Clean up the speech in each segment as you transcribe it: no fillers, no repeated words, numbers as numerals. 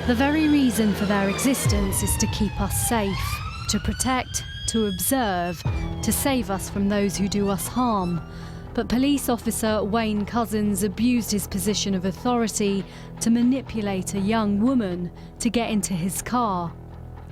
The very reason for their existence is to keep us safe, to protect, to observe, to save us from those who do us harm. But police officer Wayne Couzens abused his position of authority to manipulate a young woman to get into his car.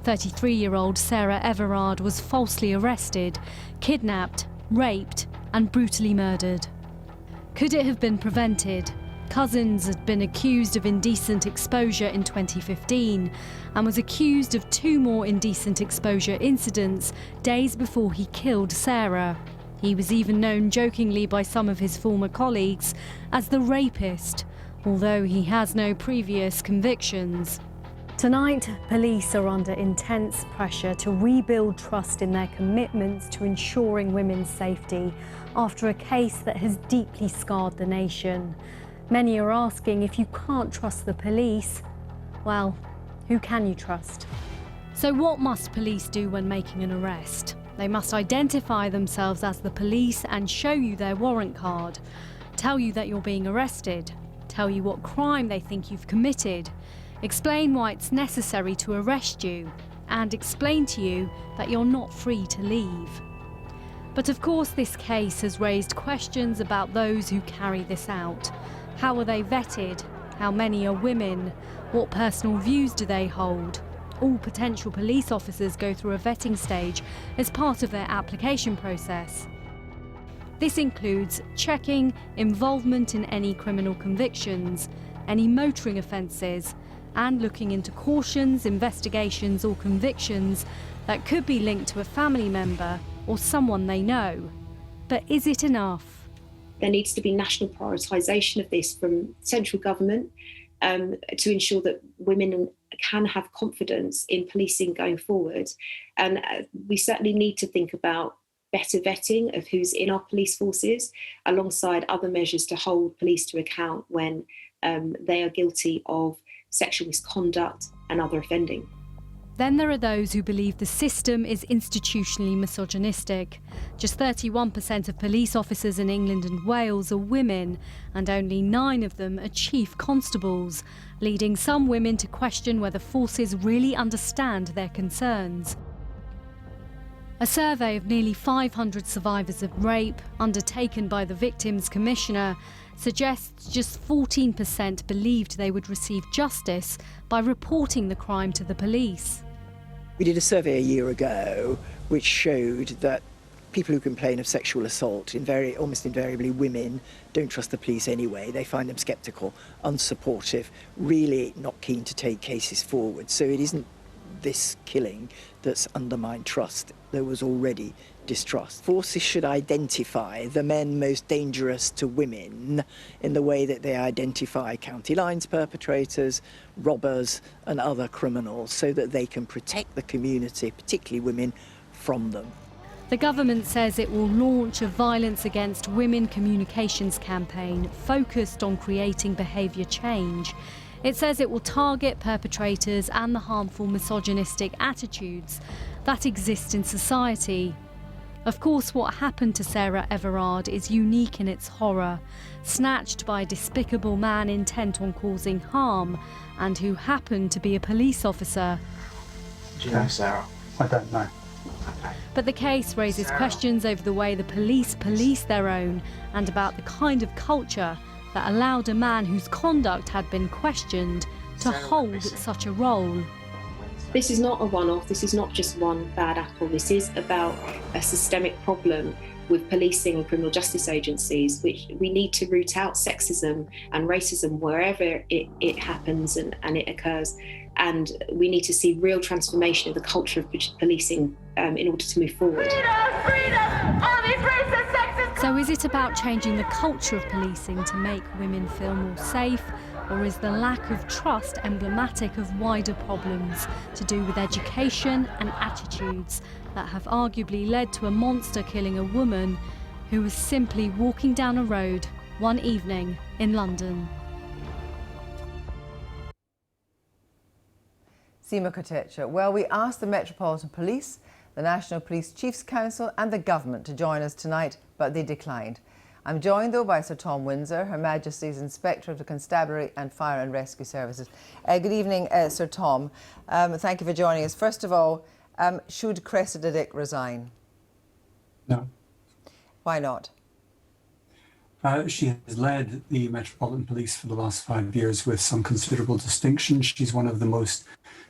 33-year-old Sarah Everard was falsely arrested, kidnapped, raped and brutally murdered. Could it have been prevented? Couzens had been accused of indecent exposure in 2015 and was accused of 2 more indecent exposure incidents days before he killed Sarah. He was even known jokingly by some of his former colleagues as the rapist, although he has no previous convictions. Tonight, police are under intense pressure to rebuild trust in their commitments to ensuring women's safety after a case that has deeply scarred the nation. Many are asking, if you can't trust the police, well, who can you trust? So what must police do when making an arrest? They must identify themselves as the police and show you their warrant card, tell you that you're being arrested, tell you what crime they think you've committed, explain why it's necessary to arrest you, and explain to you that you're not free to leave. But of course this case has raised questions about those who carry this out. How are they vetted? How many are women? What personal views do they hold? All potential police officers go through a vetting stage as part of their application process. This includes checking involvement in any criminal convictions, any motoring offences, and looking into cautions, investigations or convictions that could be linked to a family member or someone they know. But is it enough? There needs to be national prioritisation of this from central government to ensure that women can have confidence in policing going forward. And we certainly need to think about better vetting of who's in our police forces, alongside other measures to hold police to account when they are guilty of sexual misconduct and other offending. Then there are those who believe the system is institutionally misogynistic. Just 31% of police officers in England and Wales are women, and only 9 of them are chief constables, leading some women to question whether forces really understand their concerns. A survey of nearly 500 survivors of rape, undertaken by the Victims Commissioner, suggests just 14% believed they would receive justice by reporting the crime to the police. We did a survey a year ago which showed that people who complain of sexual assault, almost invariably women, don't trust the police anyway. They find them sceptical, unsupportive, really not keen to take cases forward. So it isn't this killing that's undermined trust. There was already distrust. Forces should identify the men most dangerous to women in the way that they identify county lines perpetrators, robbers and other criminals, so that they can protect the community, particularly women, from them. The government says it will launch a violence against women communications campaign focused on creating behaviour change. It says it will target perpetrators and the harmful misogynistic attitudes that exist in society. Of course, what happened to Sarah Everard is unique in its horror, snatched by a despicable man intent on causing harm and who happened to be a police officer. Do you know Sarah? I don't know. But the case raises questions over the way the police police their own and about the kind of culture that allowed a man whose conduct had been questioned to hold such a role. This is not a one-off, this is not just one bad apple, this is about a systemic problem with policing and criminal justice agencies, which we need to root out sexism and racism wherever it happens and it occurs. And we need to see real transformation of the culture of policing in order to move forward. Freedom! Freedom! All these racist, sexist... So is it about changing the culture of policing to make women feel more safe? Or is the lack of trust emblematic of wider problems to do with education and attitudes that have arguably led to a monster killing a woman who was simply walking down a road one evening in London? Sima, Kotecha. Well, we asked the Metropolitan Police, the National Police Chiefs Council and the government to join us tonight, but they declined. I'm joined, though, by Sir Tom Windsor, Her Majesty's Inspector of the Constabulary and Fire and Rescue Services. Good evening, Sir Tom. Thank you for joining us. First of all, should Cressida Dick resign? No. Why not? She has led the Metropolitan Police for the last 5 years with some considerable distinction. She's one of the most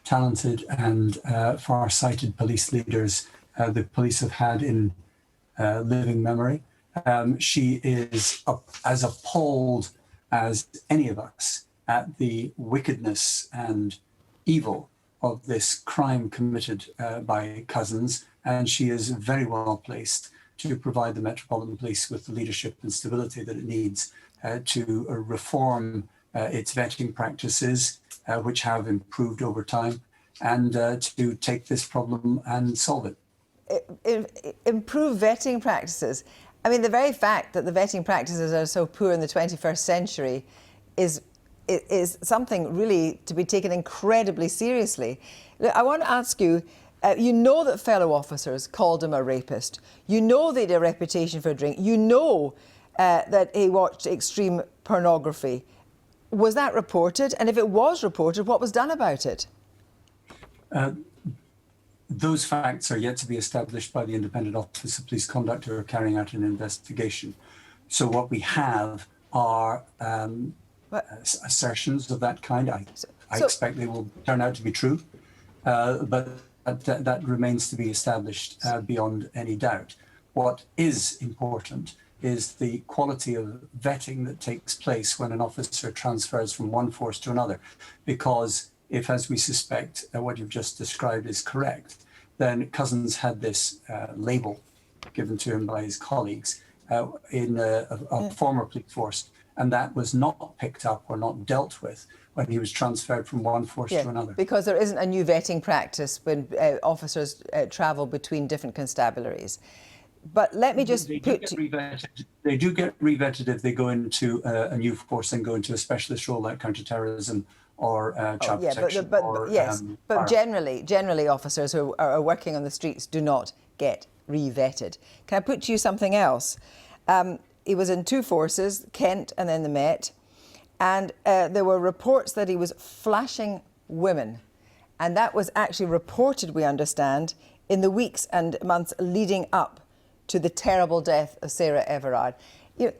talented and far-sighted police leaders the police have had in living memory. She is as appalled as any of us at the wickedness and evil of this crime committed by Couzens, and she is very well placed to provide the Metropolitan Police with the leadership and stability that it needs to reform its vetting practices, which have improved over time, and to take this problem and solve it. Improve vetting practices. I mean, the very fact that the vetting practices are so poor in the 21st century is something really to be taken incredibly seriously. Look, I want to ask you, you know that fellow officers called him a rapist. You know they had a reputation for drink. You know that he watched extreme pornography. Was that reported? And if it was reported, what was done about it? Those facts are yet to be established by the Independent Office of Police Conduct, who are carrying out an investigation. So what we have are assertions of that kind. I expect they will turn out to be true, but that remains to be established beyond any doubt. What is important is the quality of vetting that takes place when an officer transfers from one force to another. Because if, as we suspect, what you've just described is correct, then Couzens had this label given to him by his colleagues in a former police force, and that was not picked up or not dealt with when he was transferred from one force to another. Because there isn't a new vetting practice when officers travel between different constabularies. But let me just They do get revetted if they go into a new force and go into a specialist role like counter-terrorism or child protection. But generally officers who are working on the streets do not get re-vetted. Can I put to you something else? He was in two forces, Kent and then the Met, and there were reports that he was flashing women. And that was actually reported, we understand, in the weeks and months leading up to the terrible death of Sarah Everard. You know,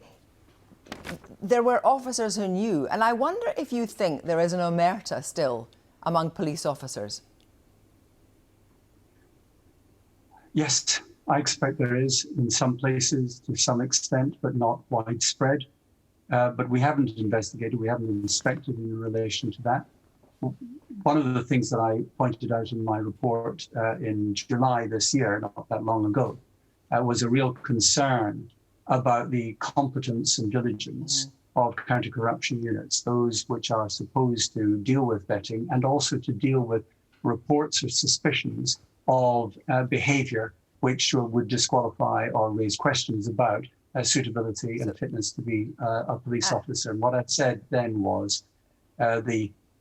there were officers who knew, and I wonder if you think there is an omerta still among police officers. Yes, I expect there is in some places to some extent, but not widespread. But we haven't investigated, we haven't inspected in relation to that. One of the things that I pointed out in my report in July this year, not that long ago, was a real concern about the competence and diligence of counter-corruption units, those which are supposed to deal with vetting and also to deal with reports or suspicions of behaviour which would disqualify or raise questions about suitability and fitness to be a police officer. And what I said then was I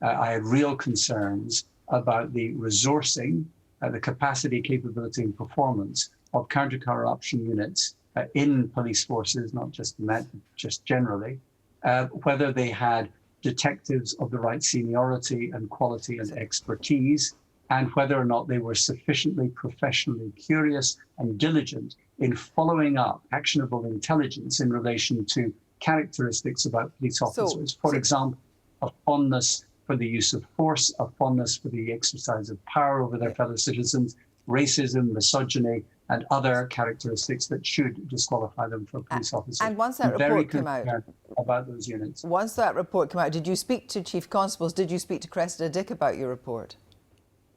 had real concerns about the resourcing, the capacity, capability and performance of counter-corruption units in police forces, not just the Met, just generally, whether they had detectives of the right seniority and quality and expertise, and whether or not they were sufficiently professionally curious and diligent in following up actionable intelligence in relation to characteristics about police officers. For example, a fondness for the use of force, a fondness for the exercise of power over their fellow citizens, racism, misogyny, and other characteristics that should disqualify them for a police officer. And once that report came out, about those units. Once that report came out, did you speak to Chief Constables? Did you speak to Cressida Dick about your report?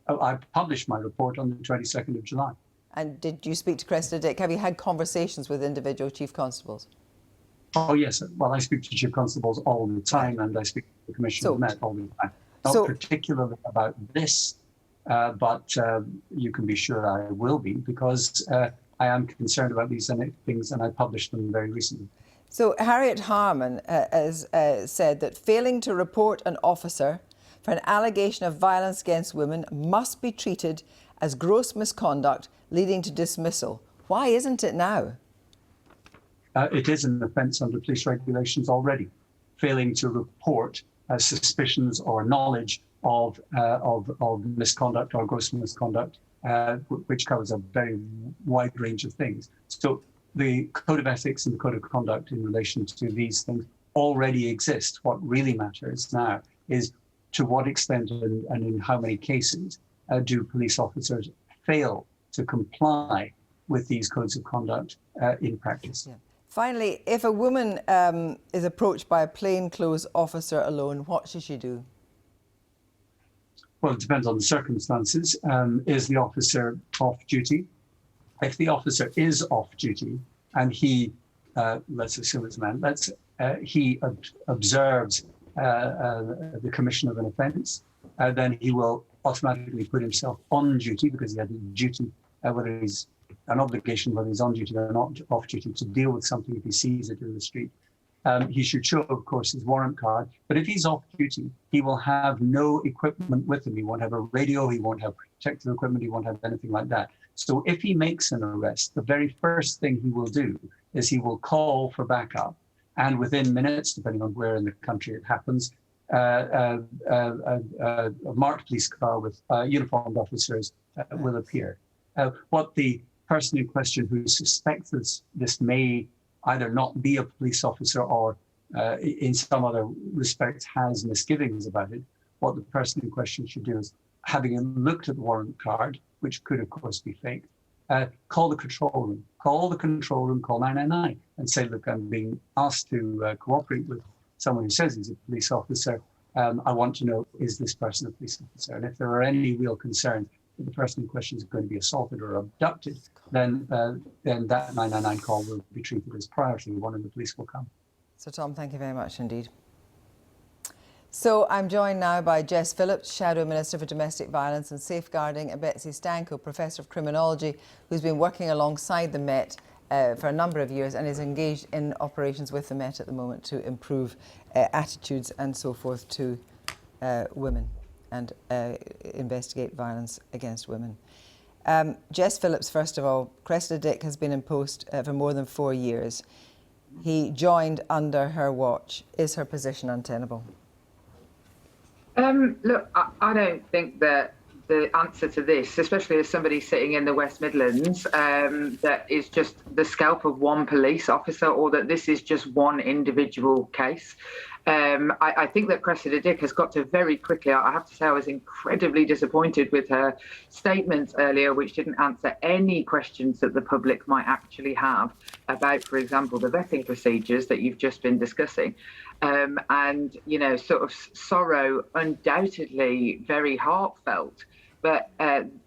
Oh, I published my report on the 22nd of July. And did you speak to Cressida Dick? Have you had conversations with individual Chief Constables? Oh, yes. Well, I speak to Chief Constables all the time, and I speak to the Commissioner of the Met all the time. Not particularly about this, but you can be sure I will be, because I am concerned about these things, and I published them very recently. So Harriet Harman has said that failing to report an officer for an allegation of violence against women must be treated as gross misconduct leading to dismissal. Why isn't it now? it is an offence under police regulations already, failing to report suspicions or knowledge of misconduct or gross misconduct, which covers a very wide range of things. So the Code of Ethics and the Code of Conduct in relation to these things already exist. What really matters now is to what extent and in how many cases do police officers fail to comply with these codes of conduct in practice. Yeah. Finally, if a woman is approached by a plainclothes officer alone, what should she do? Well, it depends on the circumstances. Is the officer off duty? If the officer is off duty and he, let's assume it's a man, he observes the commission of an offence, then he will automatically put himself on duty because he had a duty, whether he's an obligation, whether he's on duty or not off duty, to deal with something if he sees it in the street. He should show, of course, his warrant card. But if he's off duty, he will have no equipment with him. He won't have a radio, he won't have protective equipment, he won't have anything like that. So if he makes an arrest, the very first thing he will do is he will call for backup. And within minutes, depending on where in the country it happens, a marked police car with uniformed officers will appear. What the person in question who suspects this may either not be a police officer or in some other respect has misgivings about it, what the person in question should do is, having looked at the warrant card, which could of course be faked, call the control room. Call the control room, call 999 and say, look, I'm being asked to cooperate with someone who says he's a police officer. I want to know, is this person a police officer? And if there are any real concerns that the person in question is going to be assaulted or abducted, then that 999 call will be treated as priority one and the police will come. So Tom, thank you very much indeed. So I'm joined now by Jess Phillips, Shadow Minister for Domestic Violence and Safeguarding, and Betsy Stanko, Professor of Criminology, who's been working alongside the Met for a number of years and is engaged in operations with the Met at the moment to improve attitudes and so forth to women and investigate violence against women. Jess Phillips, first of all, Cressida Dick has been in post for more than 4 years. He joined under her watch. Is her position untenable? Look, I don't think that the answer to this, especially as somebody sitting in the West Midlands, that is just the scalp of one police officer or that this is just one individual case. I think that Cressida Dick has got to very quickly, I have to say I was incredibly disappointed with her statements earlier, which didn't answer any questions that the public might actually have about, for example, the vetting procedures that you've just been discussing. And, you know, sort of sorrow, undoubtedly very heartfelt. But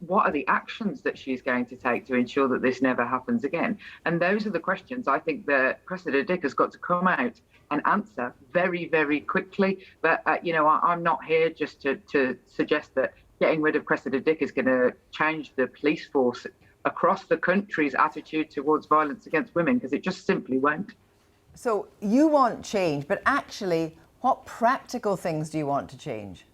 what are the actions that she's going to take to ensure that this never happens again? And those are the questions I think that Cressida Dick has got to come out and answer very, very quickly. But, you know, I'm not here just to suggest that getting rid of Cressida Dick is going to change the police force across the country's attitude towards violence against women, because it just simply won't. So you want change, but actually, what practical things do you want to change?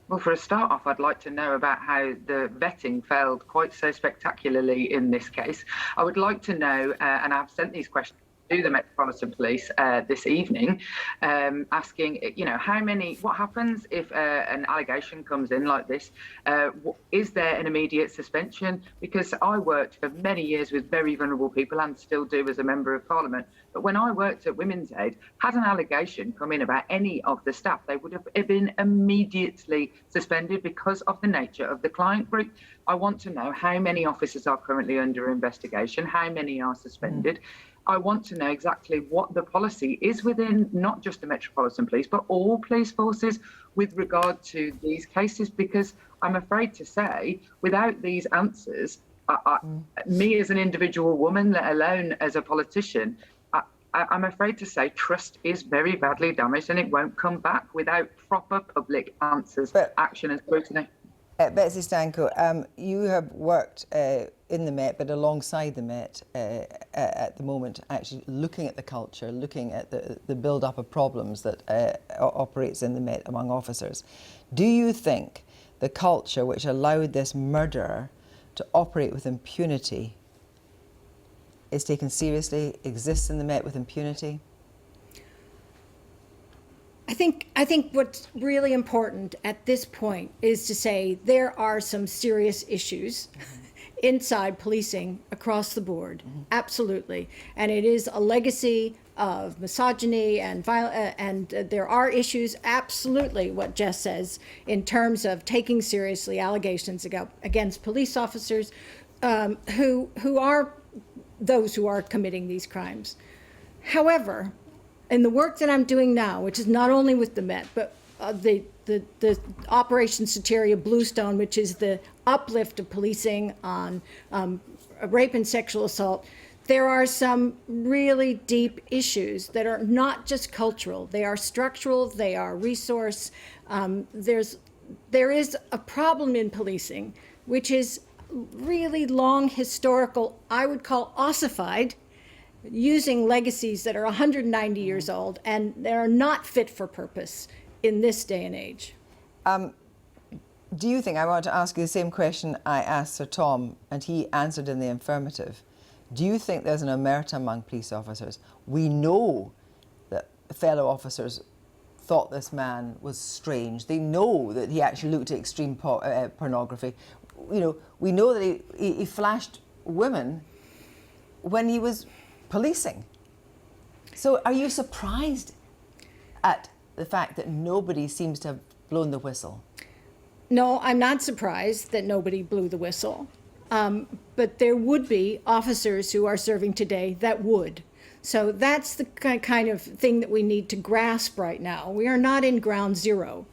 Well, for a start off, I'd like to know about how the vetting failed quite so spectacularly in this case. I would like to know, and I've sent these questions to the Metropolitan Police this evening, asking, you know, what happens if an allegation comes in like this? Is there an immediate suspension? Because I worked for many years with very vulnerable people and still do as a Member of Parliament. But when I worked at Women's Aid, had an allegation come in about any of the staff, they would have been immediately suspended because of the nature of the client group. I want to know how many officers are currently under investigation, how many are suspended. I want to know exactly what the policy is within not just the Metropolitan Police, but all police forces with regard to these cases, because I'm afraid to say, without these answers, me as an individual woman, let alone as a politician, I'm afraid to say trust is very badly damaged and it won't come back without proper public answers, action and scrutiny. Betsy Stanko, you have worked in the Met, but alongside the Met at the moment, actually looking at the culture, looking at the build-up of problems that operates in the Met among officers. Do you think the culture which allowed this murderer to operate with impunity is taken seriously, exists in the Met with impunity? I think what's really important at this point is to say there are some serious issues inside policing across the board, absolutely. And it is a legacy of misogyny and violence, and there are issues, absolutely, what Jess says, in terms of taking seriously allegations against police officers who are those who are committing these crimes. However, in the work that I'm doing now, which is not only with the Met, but the Operation Soteria Bluestone, which is the uplift of policing on rape and sexual assault, there are some really deep issues that are not just cultural. They are structural, they are resource. There is a problem in policing, which is really long historical, I would call ossified, using legacies that are 190 years old, and they're not fit for purpose in this day and age. Do you think, I want to ask you the same question I asked Sir Tom, and he answered in the affirmative. Do you think there's an omerta among police officers? We know that fellow officers thought this man was strange. They know that he actually looked at extreme pornography. You know, we know that he flashed women when he was policing. So are you surprised at the fact that nobody seems to have blown the whistle? No, I'm not surprised that nobody blew the whistle. But there would be officers who are serving today that would. So that's the kind of thing that we need to grasp right now. We are not in ground zero.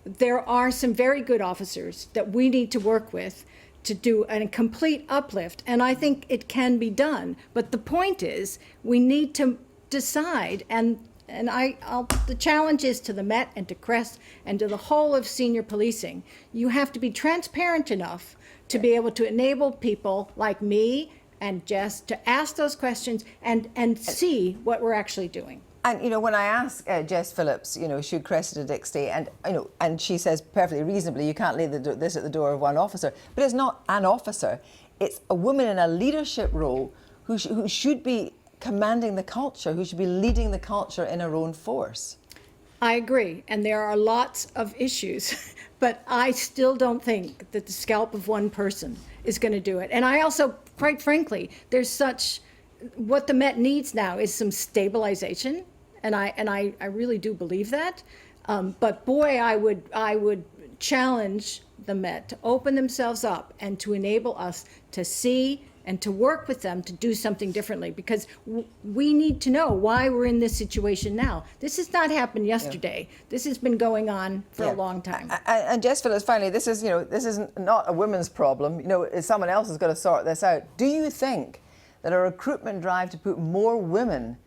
There are some very good officers that we need to work with to do a complete uplift, and I think it can be done. But the point is, we need to decide, and the challenge is to the Met and to Crest and to the whole of senior policing. You have to be transparent enough to be able to enable people like me and Jess to ask those questions and see what we're actually doing. And, you know, when I ask Jess Phillips, you know, should Cressida Dick stay? And, you know, and she says perfectly reasonably, you can't leave this at the door of one officer. But it's not an officer. It's a woman in a leadership role who should be commanding the culture, who should be leading the culture in her own force. I agree. And there are lots of issues. But I still don't think that the scalp of one person is going to do it. And I also, quite frankly, what the Met needs now is some stabilization. And I really do believe that. But boy, I would challenge the Met to open themselves up and to enable us to see and to work with them to do something differently, because we need to know why we're in this situation now. This has not happened yesterday. Yeah. This has been going on for a long time. And Jess Phillips, finally, this is not a women's problem. You know, someone else has got to sort this out. Do you think that a recruitment drive to put more women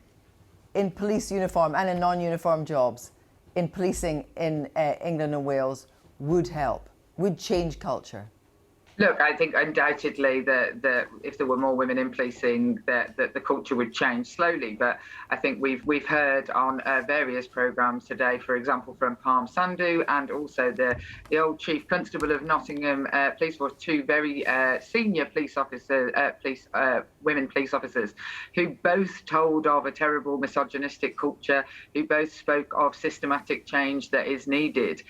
in police uniform and in non-uniform jobs in policing in England and Wales would help, would change culture? Look, I think undoubtedly that if there were more women in policing, that the culture would change slowly. But I think we've heard on various programmes today, for example, from Palm Sandu and also the old Chief Constable of Nottingham Police Force, two very senior police officers, women police officers, who both told of a terrible misogynistic culture, who both spoke of systematic change that is needed.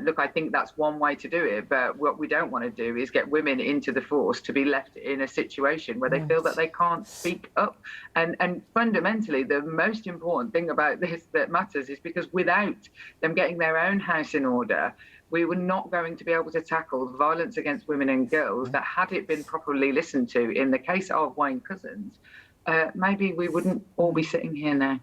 Look, I think that's one way to do it. But what we don't want to do is get women into the force to be left in a situation where they feel that they can't speak up. And fundamentally, the most important thing about this that matters is because without them getting their own house in order, we were not going to be able to tackle the violence against women and girls that, had it been properly listened to in the case of Wayne Couzens, maybe we wouldn't all be sitting here now.